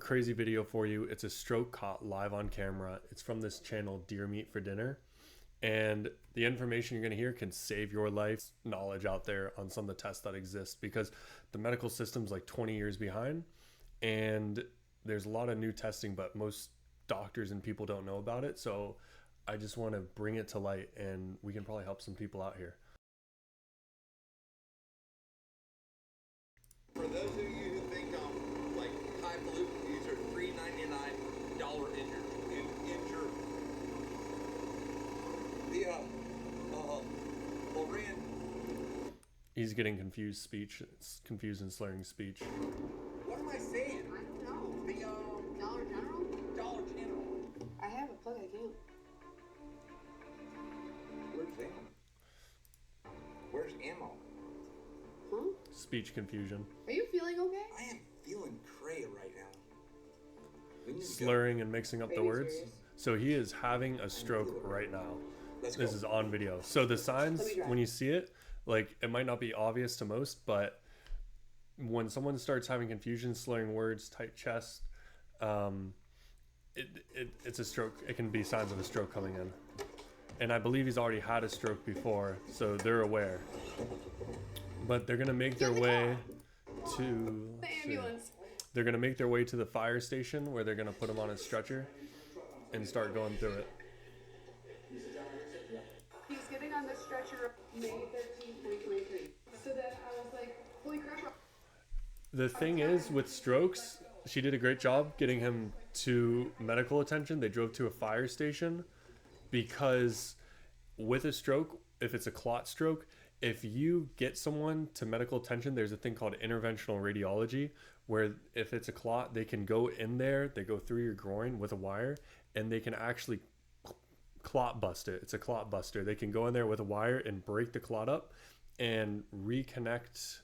crazy video for you. It's a stroke caught live on camera. It's from this channel, DeerMeatForDinner. And the information you're going to hear can save your life. Knowledge out there on some of the tests that exist, because the medical system's like 20 years behind, and there's a lot of new testing, but most doctors and people don't know about it. So I just want to bring it to light, and we can probably help some people out here. For those of you who think I'm like highfalutin, these are $3.99 injure. Well, Rand. He's getting confused speech. It's confused and slurring speech. What am I saying? I don't know. The Dollar General? Dollar General. I have a plug account. Where's ammo? Where's ammo? Huh? Speech confusion. Are you feeling okay? I am feeling cray right now. We need to Slurring and mixing up the Are you words. serious? So he is having a stroke right now. Let's This go. is on video. So the signs, Let me try. when you see it, like, it might not be obvious to most, but when someone starts having confusion, slurring words, tight chest, it's a stroke. It can be signs of a stroke coming in. And I believe he's already had a stroke before, so they're aware. But they're going to make their way to... The ambulance. They're going to make their way to the fire station, where they're going to put him on a stretcher and start going through it. He's getting on the stretcher May 13th, 2023. So then I was like, holy crap. The thing is, with strokes, she did a great job getting him to medical attention. They drove to a fire station, because with a stroke, if it's a clot stroke, if you get someone to medical attention, there's a thing called interventional radiology, where if it's a clot, they can go in there, they go through your groin with a wire, and they can actually clot bust it. It's a clot buster. They can go in there with a wire and break the clot up and reconnect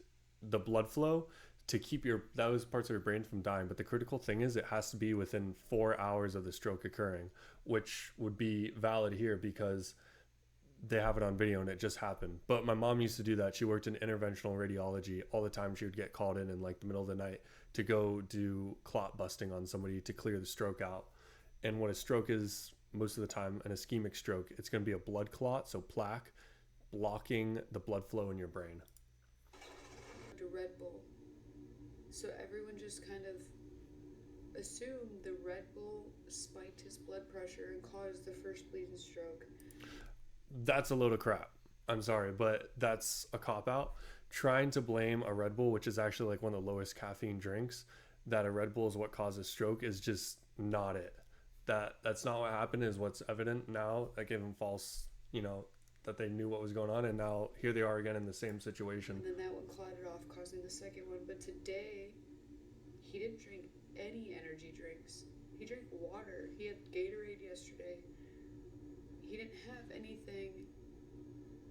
the blood flow to keep those parts of your brain from dying. But the critical thing is, it has to be within 4 hours of the stroke occurring, which would be valid here because they have it on video and it just happened. But my mom used to do that. She worked in interventional radiology all the time. She would get called in like the middle of the night to go do clot busting on somebody to clear the stroke out. And what a stroke is, most of the time, an ischemic stroke, it's going to be a blood clot, so plaque, blocking the blood flow in your brain. To Red Bull. So everyone just kind of assumed the Red Bull spiked his blood pressure and caused the first bleeding stroke. That's a load of crap. I'm sorry, but that's a cop-out. Trying to blame a Red Bull, which is actually like one of the lowest caffeine drinks, that a Red Bull is what causes stroke, is just not it. That's not what happened, is what's evident now. That gave them false, that they knew what was going on, and now here they are again in the same situation. And then that one clotted off, causing the second one. But today, he didn't drink any energy drinks. He drank water. He had Gatorade yesterday. He didn't have anything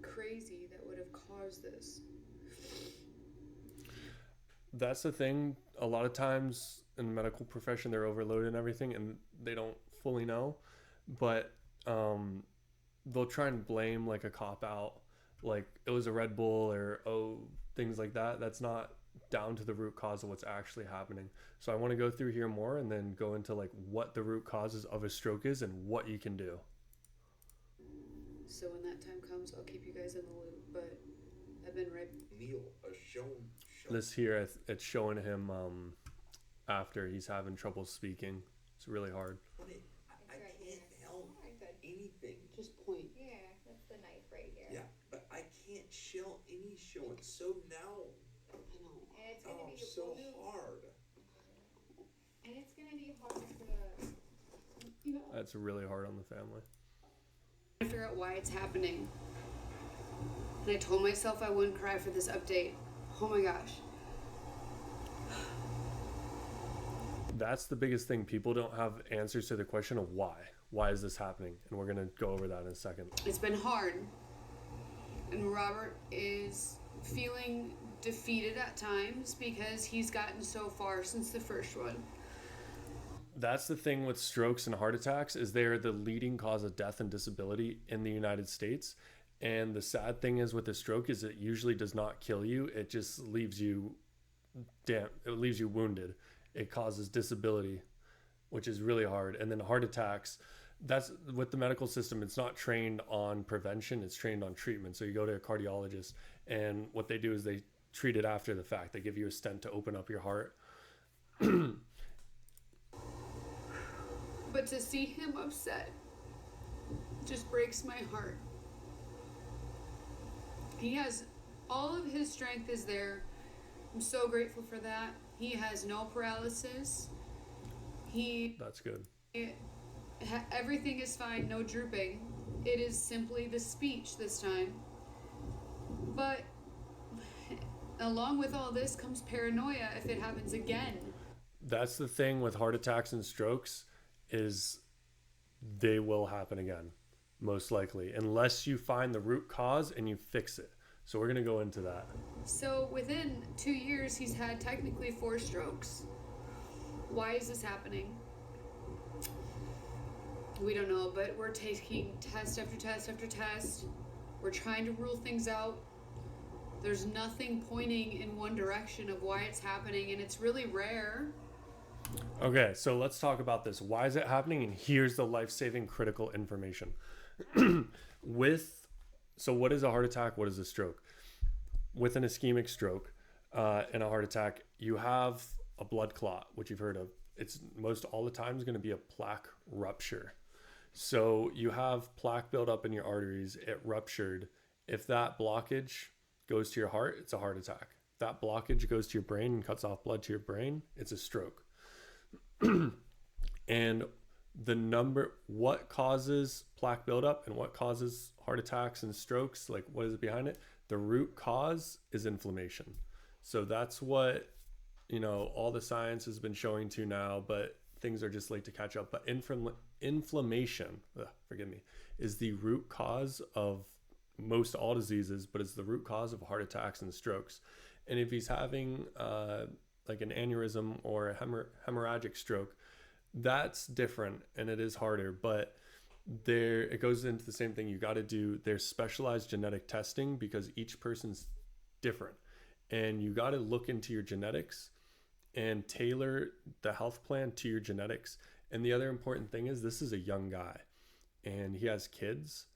crazy that would have caused this. That's the thing. A lot of times in the medical profession, they're overloaded and everything, and they don't fully know. But they'll try and blame like a cop out, like it was a Red Bull or things like that. That's not down to the root cause of what's actually happening. So I want to go through here more and then go into like what the root causes of a stroke is and what you can do. So when that time comes, I'll keep you guys in the loop. But I've been right. Meal, a show. This here, it's showing him after he's having trouble speaking. It's really hard. I can't help anything. Just point. Yeah, that's the knife right here. Yeah, but I can't shell any show. It's so now. I know. And it's gonna be So hard. And it's gonna be hard to That's really hard on the family. To figure out why it's happening. And I told myself I wouldn't cry for this update. Oh my gosh. That's the biggest thing. People don't have answers to the question of why. Why is this happening? And we're going to go over that in a second. It's been hard. And Robert is feeling defeated at times because he's gotten so far since the first one. That's the thing with strokes and heart attacks, is they're the leading cause of death and disability in the United States. And the sad thing is with a stroke is it usually does not kill you. It just leaves you wounded. it causes disability, which is really hard. And then heart attacks, that's with the medical system, it's not trained on prevention, it's trained on treatment. So you go to a cardiologist, and what they do is they treat it after the fact. They give you a stent to open up your heart. But to see him upset just breaks my heart. He has all of his strength is there. I'm so grateful for that. He has no paralysis. That's good. Everything is fine, no drooping. It is simply the speech this time. But along with all this comes paranoia if it happens again. That's the thing with heart attacks and strokes, is they will happen again, most likely, unless you find the root cause and you fix it. So we're going to go into that. So within 2 years, he's had technically 4 strokes. Why is this happening? We don't know, but we're taking test after test after test. We're trying to rule things out. There's nothing pointing in one direction of why it's happening, and it's really rare. Okay, so let's talk about this. Why is it happening? And here's the life-saving critical information. So what is a heart attack? What is a stroke? With an ischemic stroke and a heart attack, you have a blood clot, which you've heard of. It's most all the time is going to be a plaque rupture. So you have plaque built up in your arteries, it ruptured. If that blockage goes to your heart, it's a heart attack. If that blockage goes to your brain and cuts off blood to your brain, it's a stroke. And what causes plaque buildup and what causes heart attacks and strokes, like what is it behind it? The root cause is inflammation. So that's what, all the science has been showing to now, but things are just late to catch up. But inflammation, is the root cause of most all diseases, but it's the root cause of heart attacks and strokes. And if he's having like an aneurysm or a hemorrhagic stroke, that's different and it is harder, but it goes into the same thing. You got to do, there's specialized genetic testing because each person's different, and you got to look into your genetics and tailor the health plan to your genetics. And the other important thing is, this is a young guy and he has kids,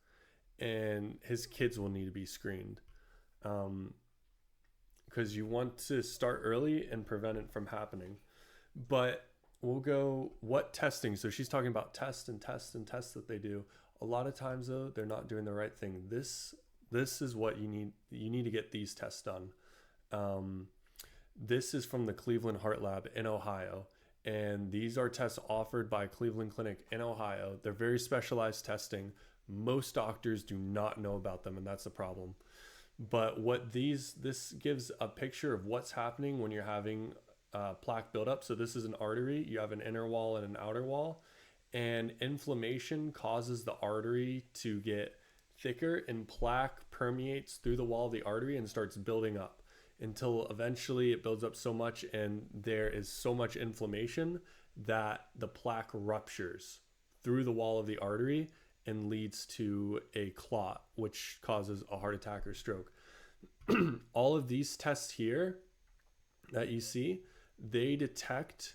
and his kids will need to be screened. Because you want to start early and prevent it from happening. But we'll go, what testing? So she's talking about tests that they do. A lot of times though, they're not doing the right thing. This is what you need. You need to get these tests done. This is from the Cleveland Heart Lab in Ohio. And these are tests offered by Cleveland Clinic in Ohio. They're very specialized testing. Most doctors do not know about them, and that's the problem. But this gives a picture of what's happening when you're having plaque buildup. So this is an artery. You have an inner wall and an outer wall, and inflammation causes the artery to get thicker, and plaque permeates through the wall of the artery and starts building up until eventually it builds up so much, and there is so much inflammation that the plaque ruptures through the wall of the artery and leads to a clot, which causes a heart attack or stroke. All of these tests here that you see, they detect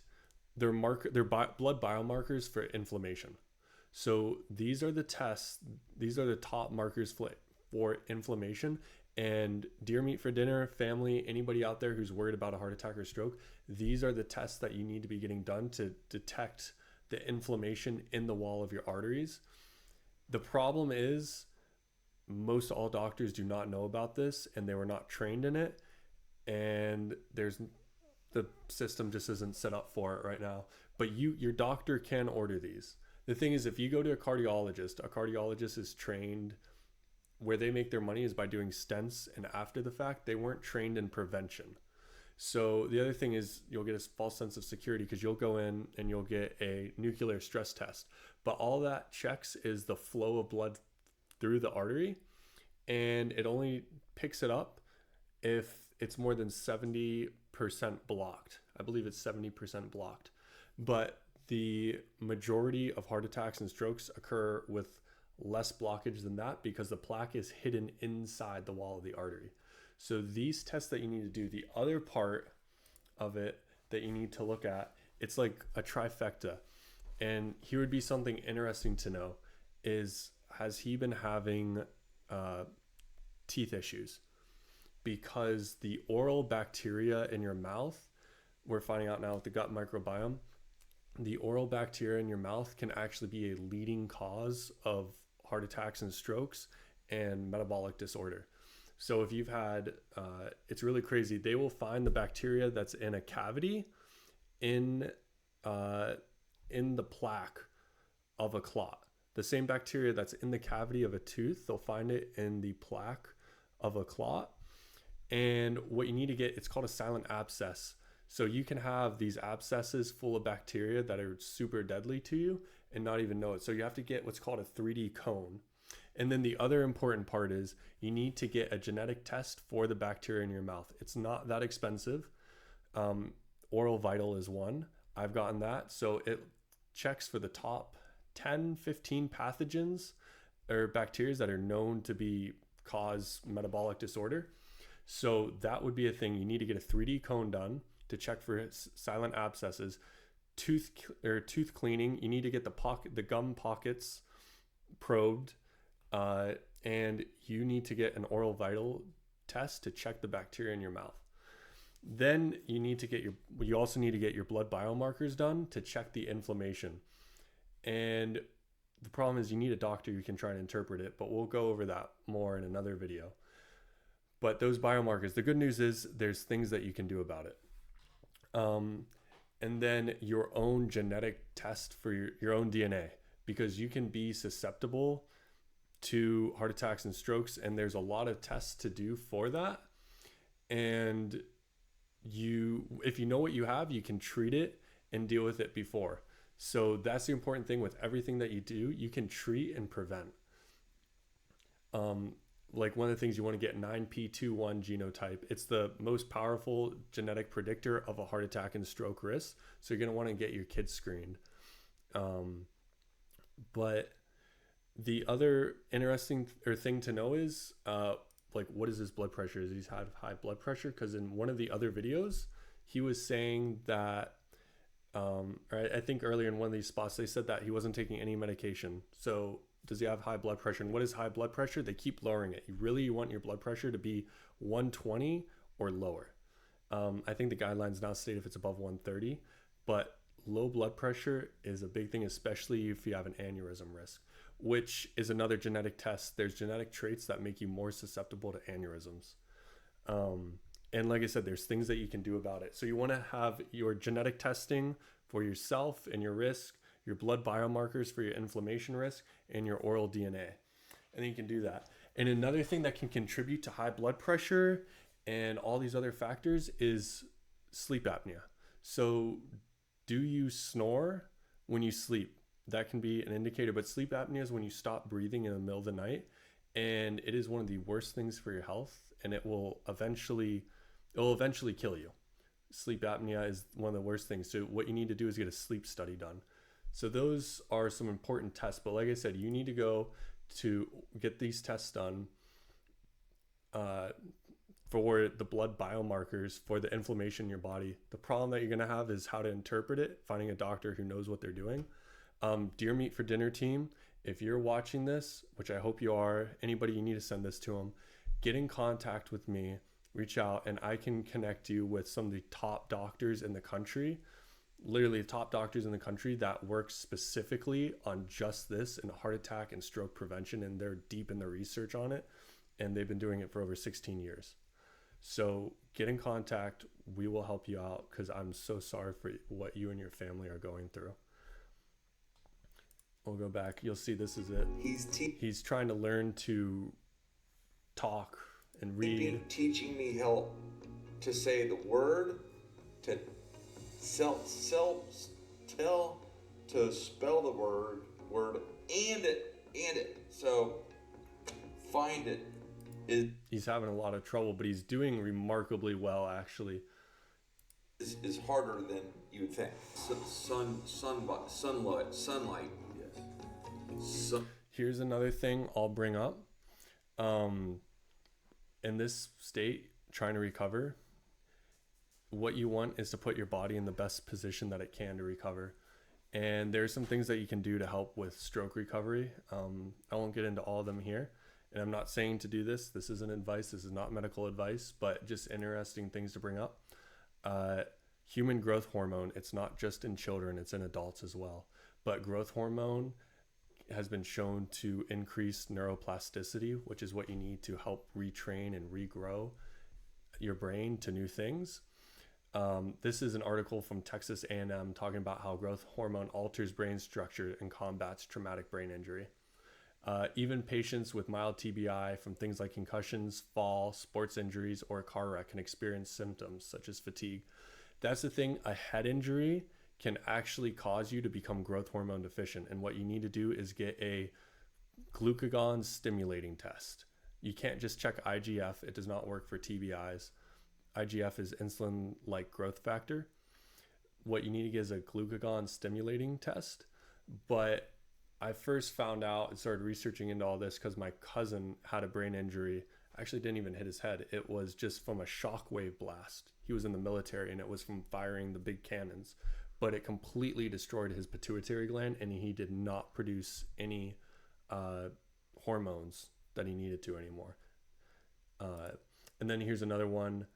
their blood biomarkers for inflammation. So these are the tests, these are the top markers for inflammation. And Deer Meat for Dinner family, anybody out there who's worried about a heart attack or stroke, these are the tests that you need to be getting done to detect the inflammation in the wall of your arteries. The problem is most all doctors do not know about this, and they were not trained in it, and the system just isn't set up for it right now. But your doctor can order these. The thing is, if you go to a cardiologist is trained. Where they make their money is by doing stents, and after the fact, they weren't trained in prevention. So the other thing is, you'll get a false sense of security because you'll go in and you'll get a nuclear stress test. But all that checks is the flow of blood through the artery, and it only picks it up if it's more than 70% blocked. I believe it's 70% blocked. But the majority of heart attacks and strokes occur with less blockage than that because the plaque is hidden inside the wall of the artery. So these tests that you need to do, the other part of it that you need to look at. It's like a trifecta. And here would be something interesting to know is, has he been having teeth issues? Because the oral bacteria in your mouth, we're finding out now with the gut microbiome, the oral bacteria in your mouth can actually be a leading cause of heart attacks and strokes and metabolic disorder. So if you've had, it's really crazy. They will find the bacteria that's in a cavity in the plaque of a clot. The same bacteria that's in the cavity of a tooth, they'll find it in the plaque of a clot. And what you need to get, it's called a silent abscess. So you can have these abscesses full of bacteria that are super deadly to you and not even know it. So you have to get what's called a 3D cone. And then the other important part is you need to get a genetic test for the bacteria in your mouth. It's not that expensive. Oral Vital is one. I've gotten that. So it checks for the top 10, 15 pathogens or bacteria that are known to cause metabolic disorder. So that would be a thing. You need to get a 3D cone done to check for silent abscesses. Tooth cleaning, you need to get the gum pockets probed, and you need to get an Oral Vital test to check the bacteria in your mouth. Then you also need to get your blood biomarkers done to check the inflammation. And the problem is you need a doctor who can try and interpret it, but we'll go over that more in another video. But those biomarkers, the good news is there's things that you can do about it. And then your own genetic test for your own DNA, because you can be susceptible to heart attacks and strokes, and there's a lot of tests to do for that. And if you know what you have, you can treat it and deal with it before. So that's the important thing with everything that you do. You can treat and prevent. Like one of the things you want to get 9p21 genotype. It's the most powerful genetic predictor of a heart attack and stroke risk. So you're going to want to get your kids screened. But the other interesting thing to know is like, what is his blood pressure? Does he have high blood pressure? Because in one of the other videos, he was saying that, I think earlier in one of these spots, they said that he wasn't taking any medication. So does he have high blood pressure? And what is high blood pressure? They keep lowering it. You want your blood pressure to be 120 or lower. I think the guidelines now state if it's above 130, but low blood pressure is a big thing, especially if you have an aneurysm risk, which is another genetic test. There's genetic traits that make you more susceptible to aneurysms. And like I said, there's things that you can do about it. So you want to have your genetic testing for yourself and your risk, your blood biomarkers for your inflammation risk, and your oral DNA. And then you can do that. And another thing that can contribute to high blood pressure and all these other factors is sleep apnea. So do you snore when you sleep? That can be an indicator, but sleep apnea is when you stop breathing in the middle of the night, and it is one of the worst things for your health, and it will eventually kill you. Sleep apnea is one of the worst things. So what you need to do is get a sleep study done. So those are some important tests, but like I said, you need to go to get these tests done for the blood biomarkers for the inflammation in your body. The problem that you're going to have is how to interpret it, finding a doctor who knows what they're doing. Deer Meat for Dinner team, if you're watching this, which I hope you are, anybody, you need to send this to them, get in contact with me, reach out, and I can connect you with some of the top doctors in the country, literally the top doctors in the country that work specifically on just this in heart attack and stroke prevention, and they're deep in the research on it, and they've been doing it for over 16 years. So get in contact. We will help you out, because I'm so sorry for what you and your family are going through. We'll go back. You'll see this is it. He's trying to learn to talk and read. Teaching me help to say the word, to to spell the word and it. So find it. He's having a lot of trouble, but he's doing remarkably well, actually. Is harder than you would think. Sunlight. Yes. Here's another thing I'll bring up. In this state, trying to recover, what you want is to put your body in the best position that it can to recover. And there's some things that you can do to help with stroke recovery. I won't get into all of them here. And I'm not saying to do this. This isn't advice. This is not medical advice, but just interesting things to bring up. Human growth hormone, it's not just in children, it's in adults as well. But growth hormone has been shown to increase neuroplasticity, which is what you need to help retrain and regrow your brain to new things. This is an article from Texas A&M talking about how growth hormone alters brain structure and combats traumatic brain injury. Even patients with mild TBI from things like concussions, fall, sports injuries, or a car wreck can experience symptoms such as fatigue. That's the thing, a head injury can actually cause you to become growth hormone deficient. And what you need to do is get a glucagon stimulating test. You can't just check IGF. It does not work for TBIs. IGF is insulin-like growth factor. What you need to get is a glucagon stimulating test. But I first found out and started researching into all this because my cousin had a brain injury. Actually didn't even hit his head. It was just from a shockwave blast. He was in the military and it was from firing the big cannons. But it completely destroyed his pituitary gland and he did not produce any hormones that he needed to anymore. And then here's another one.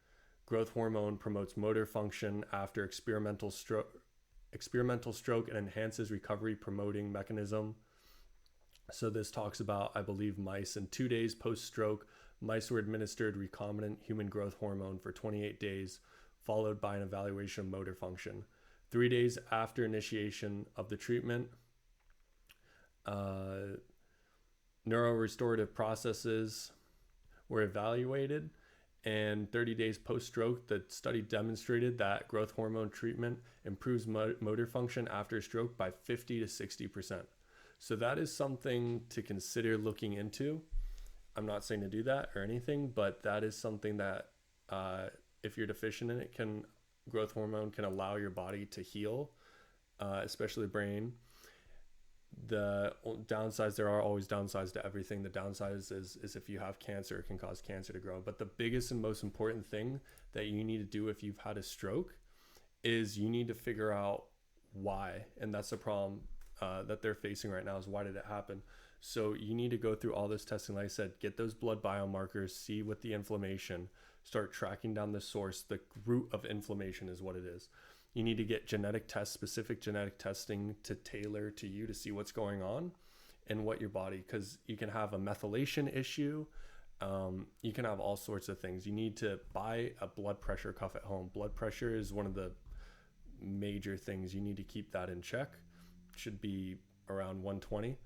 Growth hormone promotes motor function after experimental stroke and enhances recovery promoting mechanism. So this talks about, I believe, mice. In 2 days post-stroke, mice were administered recombinant human growth hormone for 28 days, followed by an evaluation of motor function. 3 days after initiation of the treatment, neurorestorative processes were evaluated, and 30 days post-stroke, the study demonstrated that growth hormone treatment improves motor function after stroke by 50 to 60%. So that is something to consider looking into. I'm not saying to do that or anything, but that is something that if you're deficient in it, growth hormone can allow your body to heal, especially the brain. The downsides, there are always downsides to everything. The downsides is if you have cancer, it can cause cancer to grow. But the biggest and most important thing that you need to do if you've had a stroke is you need to figure out why. And that's the problem that they're facing right now, is why did it happen? So you need to go through all this testing. Like I said, get those blood biomarkers, see what the inflammation, start tracking down the source. The root of inflammation is what it is. You need to get genetic tests, specific genetic testing to tailor to you to see what's going on and what your body, because you can have a methylation issue. You can have all sorts of things. You need to buy a blood pressure cuff at home. Blood pressure is one of the major things. You need to keep that in check. It should be around 120.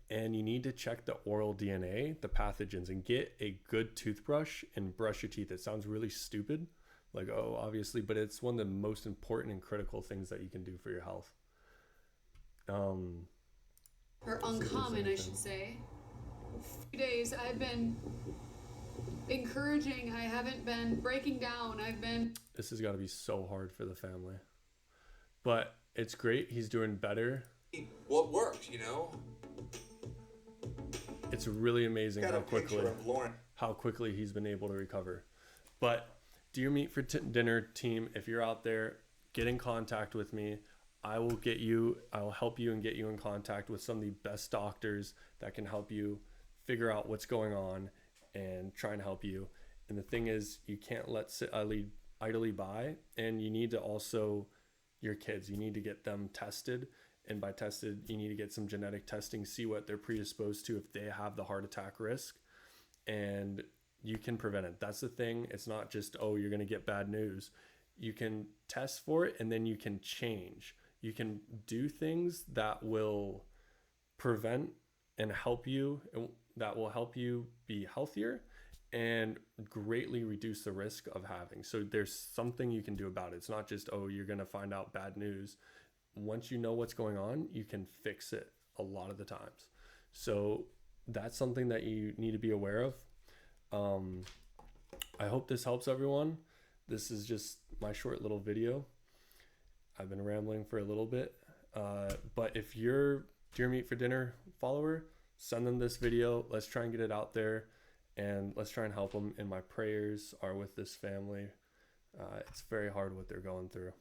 And you need to check the oral DNA, the pathogens, and get a good toothbrush and brush your teeth. It sounds really stupid, like, oh, obviously, but it's one of the most important and critical things that you can do for your health. Or uncommon, I should say. A few days I've been encouraging, I haven't been breaking down, This has got to be so hard for the family. But it's great. He's doing better. What works, you know? It's really amazing Got a picture of Lauren. how quickly he's been able to recover. But Deer Meat for Dinner team, if you're out there, get in contact with me. I will help you and get you in contact with some of the best doctors that can help you figure out what's going on and try and help you. And the thing is, you can't let sit idly by, and you need to also, your kids, you need to get them tested. And by tested, you need to get some genetic testing, see what they're predisposed to if they have the heart attack risk, and you can prevent it. That's the thing. It's not just, oh, you're going to get bad news. You can test for it, and then you can change. You can do things that will prevent and help you, that will help you be healthier and greatly reduce the risk of having. So there's something you can do about it. It's not just, oh, you're going to find out bad news. Once you know what's going on, you can fix it a lot of the times. So that's something that you need to be aware of. I hope this helps everyone. This is just my short little video. I've been rambling for a little bit. But if you're Deer Meat for Dinner follower, send them this video. Let's try and get it out there, and let's try and help them. And my prayers are with this family. It's very hard what they're going through.